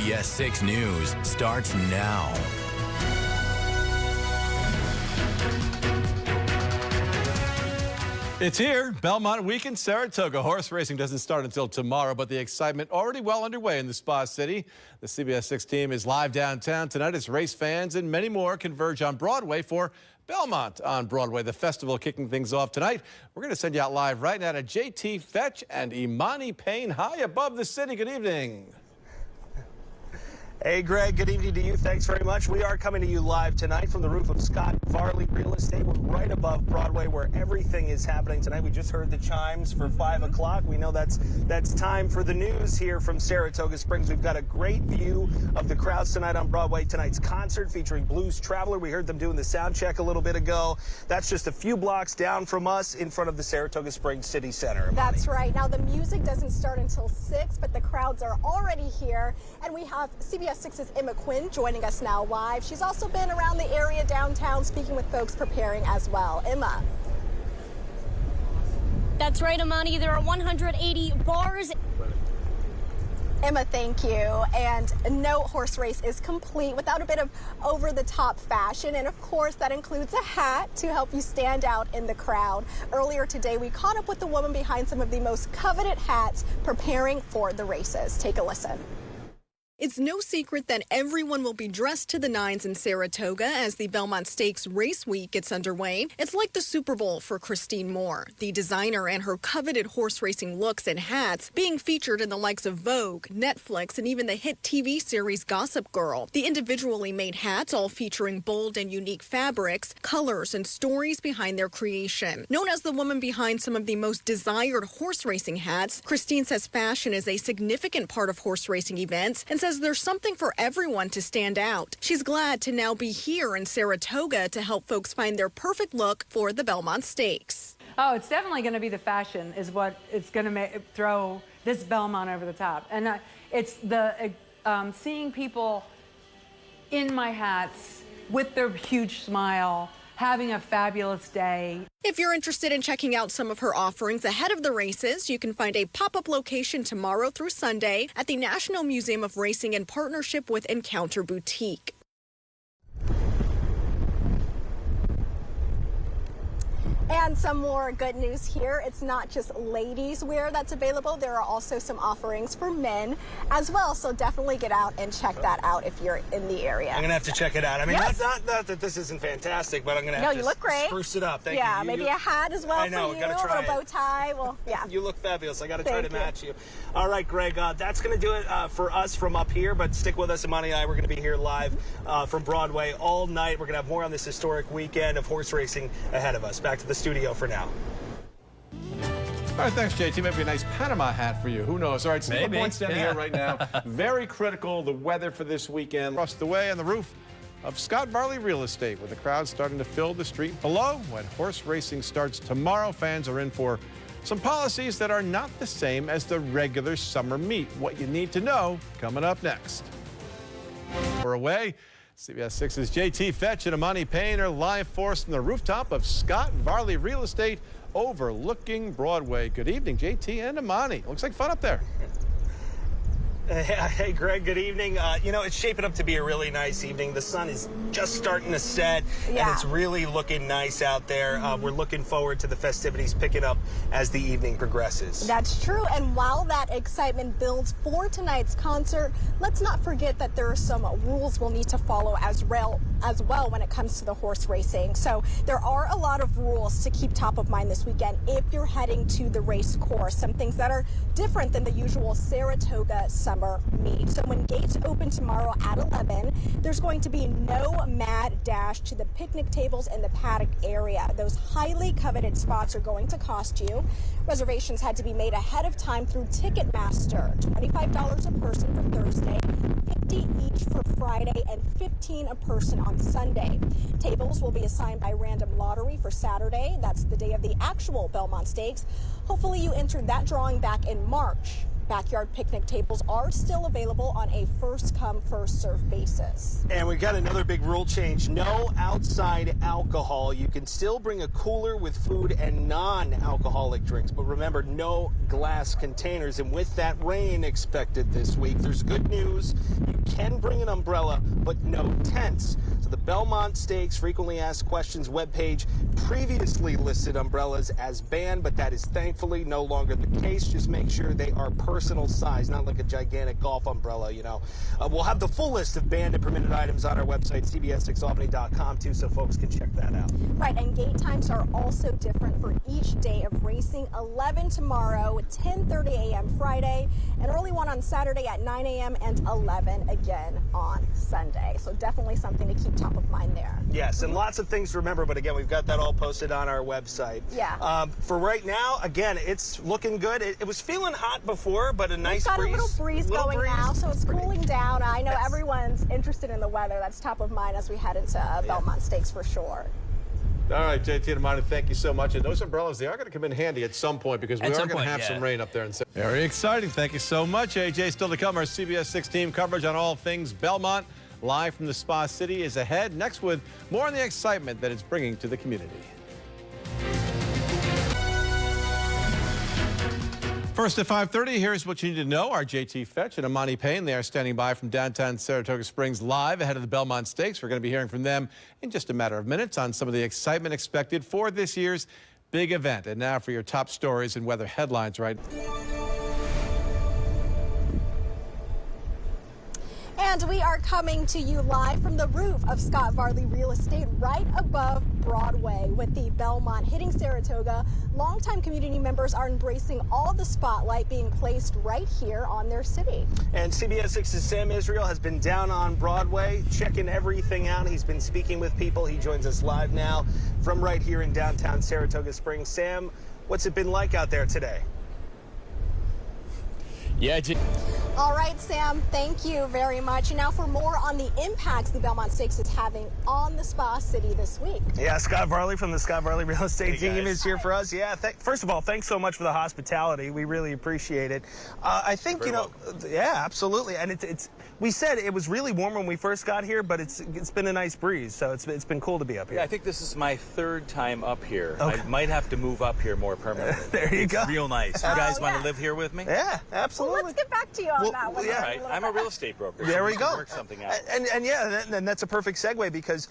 CBS 6 News starts now. It's here. Belmont Week in Saratoga. Horse racing doesn't start until tomorrow, but the excitement already well underway in the Spa City. The CBS 6 team is live downtown tonight as race fans and many more converge on Broadway for Belmont on Broadway, the festival kicking things off tonight. We're going to send you out live right now to JT Fetch and Imani Payne high above the city. Good evening. Hey, Greg, good evening to you. Thanks very much. We are coming to you live tonight from the roof of Scott Varley Real Estate. We're right above Broadway where everything is happening tonight. We just heard the chimes for 5 o'clock. We know that's time for the news here from Saratoga Springs. We've got a great view of the crowds tonight on Broadway. Tonight's concert featuring Blues Traveler. We heard them doing the sound check a little bit ago. That's just a few blocks down from us in front of the Saratoga Springs City Center. That's right. Now, the music doesn't start until 6, but the crowds are already here. And we have CBS 6's Emma Quinn joining us now live. She's also been around the area downtown speaking with folks preparing as well. Emma. That's right, Imani. There are 180 bars. Emma, thank you. And no horse race is complete without a bit of over-the-top fashion. And of course, that includes a hat to help you stand out in the crowd. Earlier today, we caught up with the woman behind some of the most coveted hats preparing for the races. Take a listen. It's no secret that everyone will be dressed to the nines in Saratoga as the Belmont Stakes race week gets underway. It's like the Super Bowl for Christine Moore, the designer, and her coveted horse racing looks and hats being featured in the likes of Vogue, Netflix, and even the hit TV series Gossip Girl. The individually made hats all featuring bold and unique fabrics, colors, and stories behind their creation. Known as the woman behind some of the most desired horse racing hats, Christine says fashion is a significant part of horse racing events and says there's something for everyone to stand out. She's glad to now be here in Saratoga to help folks find their perfect look for the Belmont Stakes. Oh, it's definitely going to be the fashion is what it's going to throw this Belmont over the top. And it's the seeing people in my hats with their huge smile, having a fabulous day. If you're interested in checking out some of her offerings ahead of the races, you can find a pop-up location tomorrow through Sunday at the National Museum of Racing in partnership with Encounter Boutique. And some more good news here. It's not just ladies wear that's available. There are also some offerings for men as well. So definitely get out and check that out if you're in the area. I'm going to have to check it out. I mean, Yes. not that this isn't fantastic, but I'm going to have you to look great. spruce it up. Thank you. Yeah, maybe a hat as well I know, for you, gotta try a little bow tie. Well, yeah. You look fabulous. I got to try Thank to you. match you. All right, Greg, that's going to do it for us from up here, but stick with us. Imani and I, we're going to be here live from Broadway all night. We're going to have more on this historic weekend of horse racing ahead of us. Back to the studio for now. All right, thanks, JT. Maybe a nice Panama hat for you. Who knows? All right, Steve Point's standing here right now. Very critical, the weather for this weekend. Across the way on the roof of Scott Varley Real Estate, with the crowd starting to fill the street below. When horse racing starts tomorrow, fans are in for some policies that are not the same as the regular summer meet. What you need to know coming up next. We're away. CBS 6's JT Fetch and Imani Payne are live for us from the rooftop of Scott Varley Real Estate overlooking Broadway. Good evening, JT and Imani. Looks like fun up there. Hey, Greg, good evening. You know, it's shaping up to be a really nice evening. The sun is just starting to set, and it's really looking nice out there. We're looking forward to the festivities picking up as the evening progresses. That's true. And while that excitement builds for tonight's concert, let's not forget that there are some rules we'll need to follow as well when it comes to the horse racing. So there are a lot of rules to keep top of mind this weekend if you're heading to the race course. Some things that are different than the usual Saratoga summer meet. So when gates open tomorrow at 11, there's going to be no mad dash to the picnic tables in the paddock area. Those highly coveted spots are going to cost you. Reservations had to be made ahead of time through Ticketmaster. $25 a person for Thursday, $50 each for Friday, and $15 a person on Sunday. Tables will be assigned by random lottery for Saturday. That's the day of the actual Belmont Stakes. Hopefully you entered that drawing back in March. Backyard picnic tables are still available on a first-come, first-served basis. And we've got another big rule change. No outside alcohol. You can still bring a cooler with food and non-alcoholic drinks, but remember, no glass containers. And with that rain expected this week, there's good news. You can bring an umbrella, but no tents. So the Belmont Stakes frequently asked questions webpage previously listed umbrellas as banned, but that is thankfully no longer the case. Just make sure they are personal size, not like a gigantic golf umbrella, you know. We'll have the full list of banned and permitted items on our website, cbs6albany.com, too, so folks can check that out. Right, and gate times are also different for each day of racing. 11 tomorrow, 10:30 a.m. Friday, an early one on Saturday at 9 a.m. and 11 again on Sunday. So definitely something to keep top of mind there. Yes, and lots of things to remember, but again, we've got that all posted on our website. Yeah. For right now, again, it's looking good. It was feeling hot before, but a nice We've got breeze. a little breeze going now, so it's cooling down. I know everyone's interested in the weather. That's top of mind as we head into Belmont Stakes for sure. All right, JT and Amani, thank you so much. And those umbrellas, they are going to come in handy at some point because we are going to have some rain up there. Very exciting. Thank you so much, AJ. Still to come, our CBS 6 team coverage on all things Belmont. Live from the Spa City is ahead. Next with more on the excitement that it's bringing to the community. First at 5:30, here's what you need to know. Our JT Fetch and Amani Payne, they are standing by from downtown Saratoga Springs live ahead of the Belmont Stakes. We're going to be hearing from them in just a matter of minutes on some of the excitement expected for this year's big event. And now for your top stories and weather headlines right now. And we are coming to you live from the roof of Scott Varley Real Estate right above Broadway with the Belmont hitting Saratoga. Longtime community members are embracing all the spotlight being placed right here on their city. And CBS 6's Sam Israel has been down on Broadway checking everything out. He's been speaking with people. He joins us live now from right here in downtown Saratoga Springs. Sam, what's it been like out there today? Yeah, all right, Sam, thank you very much. And now for more on the impacts the Belmont Stakes is having on the Spa City this week. Yeah, Scott Varley from the Scott Varley Real Estate team is here for us. Yeah, first of all, thanks so much for the hospitality. We really appreciate it. I think, you know, yeah, absolutely. And it's we said it was really warm when we first got here, but it's been a nice breeze, so it's been cool to be up here. Yeah, I think this is my third time up here. Okay. I might have to move up here more permanently. There you go. It's real nice. You guys want to live here with me? Yeah, absolutely. Well, let's get back to you on that one. Yeah, all right. I'm a real estate broker. There we go. Work something out. And yeah, and that's a perfect segue because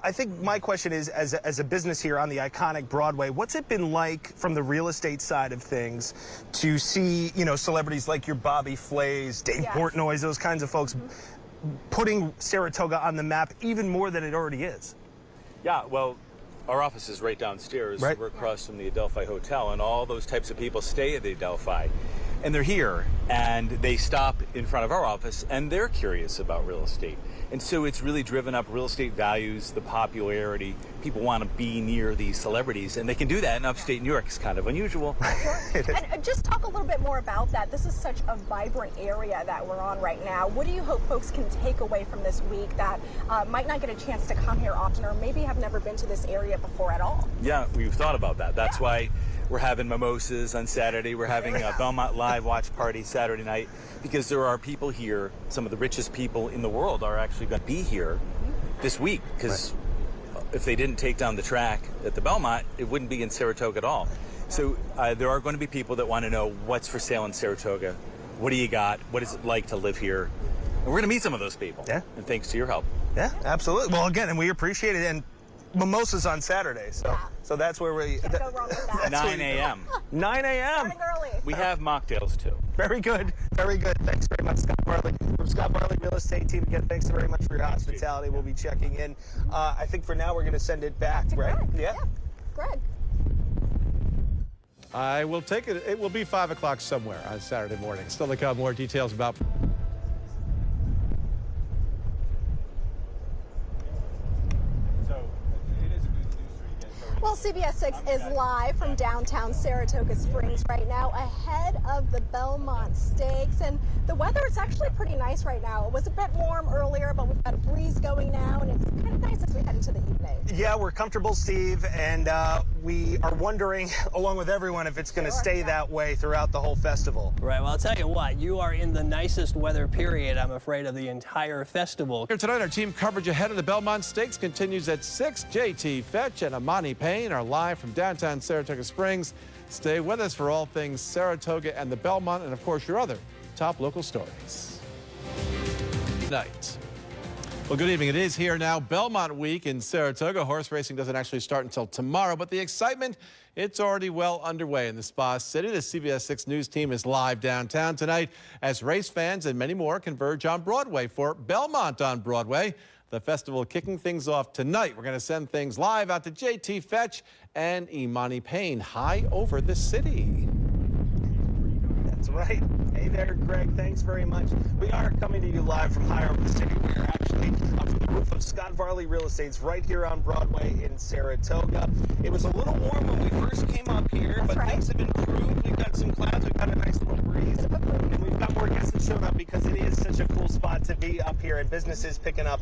I think my question is, as a business here on the iconic Broadway, what's it been like from the real estate side of things to see, you know, celebrities like your Bobby Flays, Dave Portnoy, those kinds of folks putting Saratoga on the map even more than it already is? Yeah, well, our office is right downstairs. Right. We're across from the Adelphi Hotel, and all those types of people stay at the Adelphi. And they're here, and they stop in front of our office, and they're curious about real estate. And so it's really driven up real estate values, the popularity. People want to be near these celebrities, and they can do that in upstate New York. It's kind of unusual. And just talk a little bit more about that. This is such a vibrant area that we're on right now. What do you hope folks can take away from this week that might not get a chance to come here often or maybe have never been to this area before at all? Yeah, we've thought about that. That's why we're having mimosas on Saturday. We're having a Belmont Live watch party Saturday night because there are people here, some of the richest people in the world are actually going to be here this week because if they didn't take down the track at the Belmont, it wouldn't be in Saratoga at all. So there are going to be people that want to know what's for sale in Saratoga. What do you got? What is it like to live here? And we're going to meet some of those people. Yeah. And thanks to your help. Yeah, absolutely. Well, again, and we appreciate it. And mimosas on Saturday, so that's where we. Can't go wrong with that. 9 a.m. 9 a.m. Morning early. We have mocktails too. Very good. Very good. Thanks very much, Scott Varley. From Scott Varley Real Estate Team, again, thanks very much for your hospitality. We'll be checking in. I think for now we're going to send it back, right? Greg. Yeah. Greg. I will take it. It will be 5 o'clock somewhere on Saturday morning. Still to come, more details about. Well, CBS 6 is live from downtown Saratoga Springs right now ahead of the Belmont Stakes. And the weather is actually pretty nice right now. It was a bit warm earlier, but we've got a breeze going now, and it's kind of nice as we head into the evening. Yeah, we're comfortable, Steve, and we are wondering, along with everyone, if it's going to stay that way throughout the whole festival. Right, well, I'll tell you what, you are in the nicest weather period, I'm afraid, of the entire festival. Here tonight, our team coverage ahead of the Belmont Stakes continues at 6. JT Fetch and Amani Payne are live from downtown Saratoga Springs. Stay with us for all things Saratoga and the Belmont, and of course, your other top local stories. Night. Well, good evening. It is here now, Belmont Week in Saratoga. Horse racing doesn't actually start until tomorrow, but the excitement, it's already well underway in the Spa City. The CBS 6 News team is live downtown tonight as race fans and many more converge on Broadway for Belmont on Broadway. The festival kicking things off tonight. We're going to send things live out to JT Fetch and Imani Payne high over the city. That's right. Hey there, Greg. Thanks very much. We are coming to you live from high over the city. We are actually up from the roof of Scott Varley Real Estate's right here on Broadway in Saratoga. It was a little warm when we first came up here, but things have improved. We've got some clouds. We've got a nice little breeze. And we've got more guests that showed up because it is such a cool spot to be up here, and businesses picking up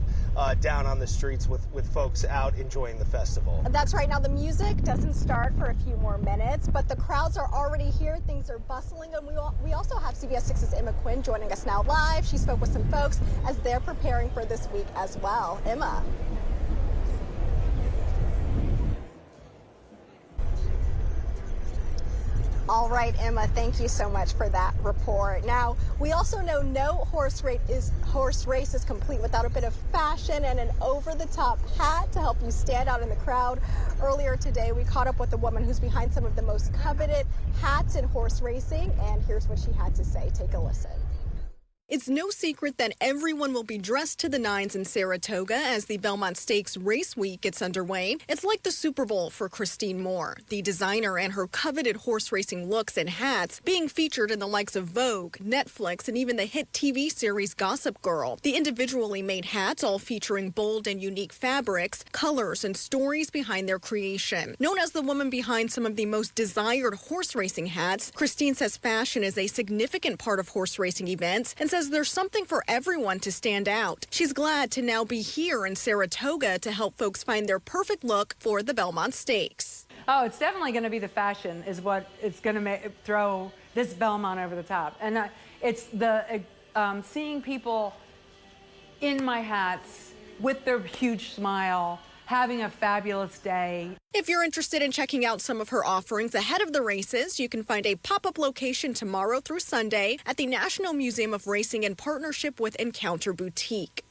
down on the streets with folks out enjoying the festival. That's right. Now, the music doesn't start for a few more minutes, but the crowds are already here. Things are bustling, and we also have CBS 6's Emma Quinn joining us now live. She spoke with some folks as they're preparing for this week as well. Emma. All right, Emma, thank you so much for that report. Now, we also know no horse race is complete without a bit of fashion and an over-the-top hat to help you stand out in the crowd. Earlier today, we caught up with a woman who's behind some of the most coveted hats in horse racing, and here's what she had to say. Take a listen. It's no secret that everyone will be dressed to the nines in Saratoga as the Belmont Stakes race week gets underway. It's like the Super Bowl for Christine Moore, the designer, and her coveted horse racing looks and hats being featured in the likes of Vogue, Netflix, and even the hit TV series Gossip Girl. The individually made hats all featuring bold and unique fabrics, colors, and stories behind their creation. Known as the woman behind some of the most desired horse racing hats, Christine says fashion is a significant part of horse racing events and says there's something for everyone to stand out. She's glad to now be here in Saratoga to help folks find their perfect look for the Belmont Stakes. Oh, it's definitely going to be the fashion is what it's going to throw this Belmont over the top. And it's the seeing people in my hats with their huge smile, having a fabulous day. If you're interested in checking out some of her offerings ahead of the races, you can find a pop-up location tomorrow through Sunday at the National Museum of Racing in partnership with Encounter Boutique.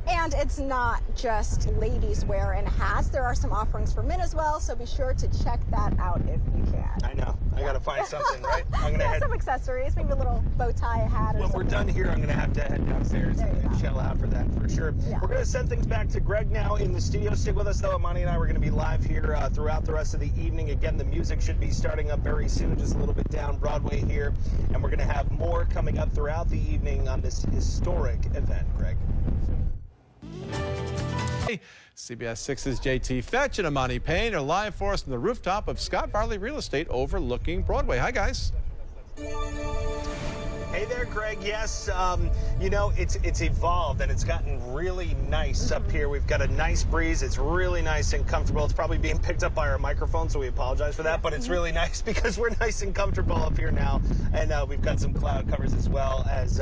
And it's not just ladies wear and hats. There are some offerings for men as well, so be sure to check that out if you can. I know. I got to find something, right? I'm gonna head some accessories, maybe a little bow tie, a hat, or when something. we're done here, I'm going to have to head downstairs and shell out for that for sure. Yeah. We're going to send things back to Greg now in the studio. Stick with us, though. Imani and I were going to be live here throughout the rest of the evening. Again, the music should be starting up very soon, just a little bit down Broadway here. And we're going to have more coming up throughout the evening on this historic event, Greg. CBS 6's JT Fetch and Imani Payne are live for us from the rooftop of Scott Varley Real Estate overlooking Broadway. Hi, guys. Hey there, Greg. Yes, you know, it's evolved and it's gotten really nice up here. We've got a nice breeze. It's really nice and comfortable. It's probably being picked up by our microphone, so we apologize for that, but it's really nice because we're nice and comfortable up here now. And we've got some cloud covers as well as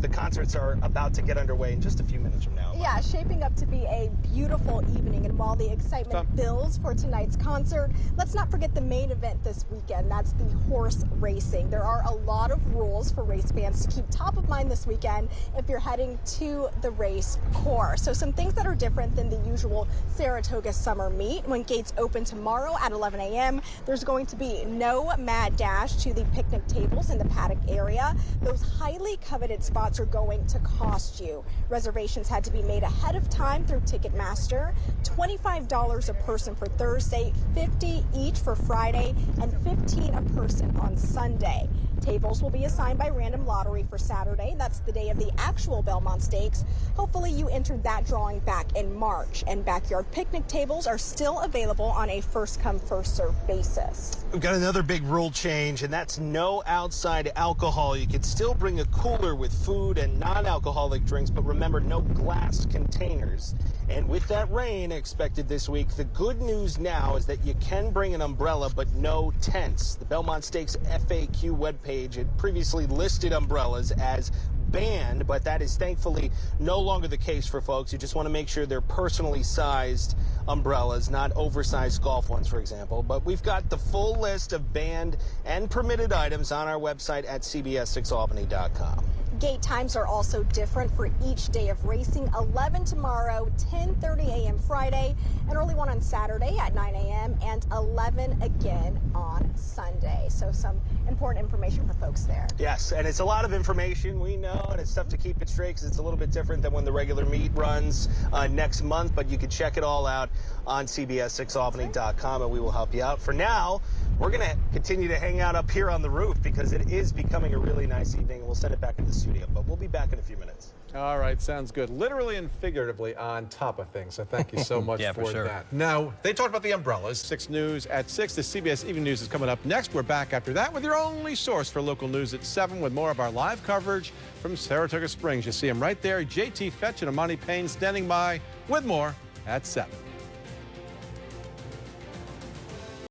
the concerts are about to get underway in just a few minutes from now. Yeah, shaping up to be a beautiful evening. And while the excitement builds for tonight's concert, let's not forget the main event this weekend. That's the horse racing. There are a lot of rules for race fans to keep top of mind this weekend if you're heading to the race course. So some things that are different than the usual Saratoga summer meet. When gates open tomorrow at 11 a.m., there's going to be no mad dash to the picnic tables in the paddock area. Those highly coveted spots are going to cost you. Reservations had to be made ahead of time through Ticketmaster. $25 a person for Thursday, $50 each for Friday, and $15 a person on Sunday. Tables will be assigned by random lottery for Saturday. That's the day of the actual Belmont Stakes. Hopefully you entered that drawing back in March. And backyard picnic tables are still available on a first-come, first-served basis. We've got another big rule change, and that's no outside alcohol. You could still bring a cooler with food and non-alcoholic drinks, but remember, no glass containers. And with that rain expected this week, the good news now is that you can bring an umbrella, but no tents. The Belmont Stakes FAQ webpage had previously listed umbrellas as banned, but that is thankfully no longer the case for folks. You just want to make sure they're personally sized umbrellas, not oversized golf ones, for example. But we've got the full list of banned and permitted items on our website at cbs6albany.com. Gate times are also different for each day of racing. 11 tomorrow, 10:30 a.m. Friday, an early one on Saturday at 9 a.m. and 11 again on Sunday. So some important information for folks there. Yes, and it's a lot of information, we know, and it's tough to keep it straight because it's a little bit different than when the regular meet runs next month, but you can check it all out on cbs6albany.com, and we will help you out. For now, we're going to continue to hang out up here on the roof because it is becoming a really nice evening, and we'll send it back in the studio, but we'll be back in a few minutes. All right, sounds good. Literally and figuratively on top of things, so thank you so much for that. Now, they talked about the umbrellas. 6 News at 6. The CBS Evening News is coming up next. We're back after that with your only source for local news at 7 with more of our live coverage from Saratoga Springs. You see them right there. JT Fetch and Amani Payne standing by with more at 7.